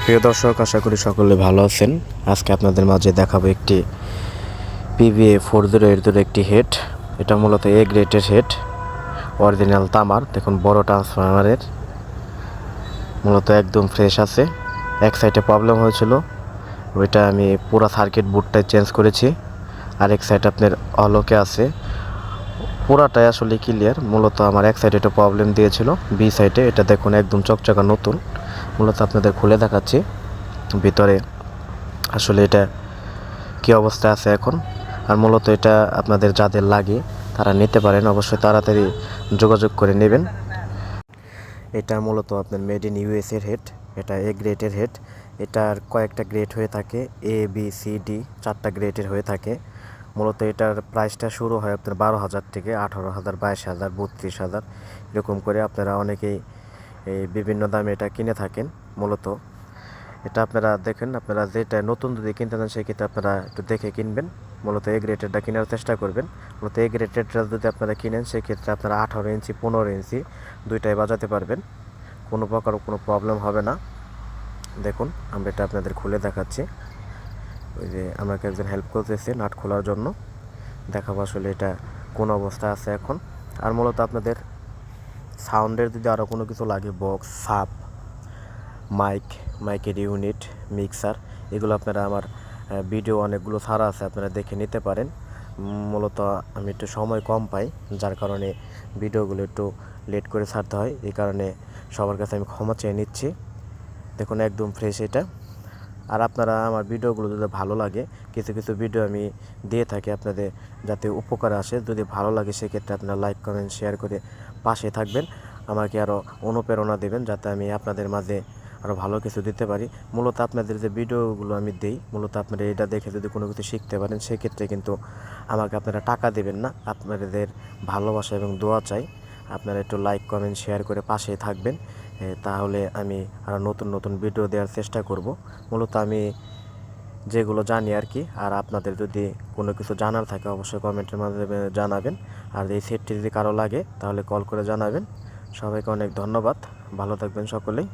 প্রিয় দর্শক, আশা করি সকলে ভালো আছেন। আজকে আপনাদের মাঝে দেখাবো একটি PVA 4080 একটি হেড। এটা মূলত A গ্রেডের হেড, অরিজিনাল তামার। দেখুন বড় ট্রান্সফরমারের, মূলত একদম ফ্রেশ আছে। এক সাইডে প্রবলেম হয়েছিল, ওইটা আমি পুরো সার্কিট বোর্ডটাই চেঞ্জ করেছি। আর এক সাইড আপনার অলোকে আছে, পুরাটাই আসলে ক্লিয়ার। মূলত আমার এক সাইডে একটা প্রবলেম দিয়েছিল, বি সাইডে। এটা দেখুন একদম চকচকা নতুন। মূলত আপনাদের খুলে দেখাচ্ছি ভিতরে আসলে এটা কী অবস্থায় আছে এখন। আর মূলত এটা আপনাদের যাদের লাগে তারা নিতে পারেন, অবশ্যই তাড়াতাড়ি যোগাযোগ করে নেবেন। এটা মূলত আপনার মেড ইন USA এর হেড। এটা A গ্রেডের হেড। এটার কয়েকটা গ্রেড হয়ে থাকে, A B C D, 4টা গ্রেডের হয়ে থাকে। মূলত এটার প্রাইসটা শুরু হয় আপনার 12,000 থেকে 18,000, 22,000, 32,000 এরকম করে। আপনারা অনেকেই এই বিভিন্ন দামে এটা কিনে থাকেন। মূলত এটা আপনারা দেখেন, আপনারা যেটা নতুন যদি কিনতে চান সেক্ষেত্রে আপনারা একটু দেখে কিনবেন। মূলত A গ্রেডেরটা কেনার চেষ্টা করবেন। মূলত A গ্রেডেরটা যদি আপনারা কিনেন সেক্ষেত্রে আপনারা 18 ইঞ্চি 15 ইঞ্চি দুইটাই বাজাতে পারবেন, কোনো প্রকার কোনো প্রবলেম হবে না। দেখুন আমরা এটা আপনাদের খুলে দেখাচ্ছি। ওই যে আমাকে একজন হেল্প করতেছে নাট খোলার জন্য, দেখাবো আসলে এটা কোন অবস্থা আছে এখন। আর মূলত আপনাদের সাউন্ডের যদি আরও কোনো কিছু লাগে, বক্স, সাব, মাইকের ইউনিট, মিক্সার, এগুলো আপনারা আমার ভিডিও অনেকগুলো ছাড়া আছে, আপনারা দেখে নিতে পারেন। মূলত আমি একটু সময় কম পাই, যার কারণে ভিডিওগুলো একটু লেট করে ছাড়তে হয়। এই কারণে সবার কাছে আমি ক্ষমা চেয়ে নিচ্ছি। দেখুন একদম ফ্রেশ এটা। আর আপনারা আমার ভিডিওগুলো যদি ভালো লাগে, কিছু কিছু ভিডিও আমি দিয়ে থাকি আপনাদের যাতে উপকার আসে। যদি ভালো লাগে সেক্ষেত্রে আপনারা লাইক, কমেন্ট, শেয়ার করে পাশে থাকবেন, আমাকে আরও অনুপ্রেরণা দেবেন যাতে আমি আপনাদের মাঝে আরও ভালো কিছু দিতে পারি। মূলত আপনাদের যে ভিডিওগুলো আমি দিই, মূলত আপনারা এটা দেখে যদি কোনো কিছু শিখতে পারেন সেক্ষেত্রে কিন্তু আমাকে আপনারা টাকা দেবেন না, আপনাদের ভালোবাসা এবং দোয়া চাই। আপনারা একটু লাইক, কমেন্ট, শেয়ার করে পাশেই থাকবেন, তাহলে আমি আরও নতুন নতুন ভিডিও দেওয়ার চেষ্টা করব। মূলত আমি যেগুলো জানি আর কি। আর আপনাদের যদি কোনো কিছু জানার থাকে অবশ্যই কমেন্টের মাধ্যমে জানাবেন। আর এই সেটটি যদি কারো লাগে তাহলে কল করে জানাবেন। সবাইকে অনেক ধন্যবাদ, ভালো থাকবেন সকলেই।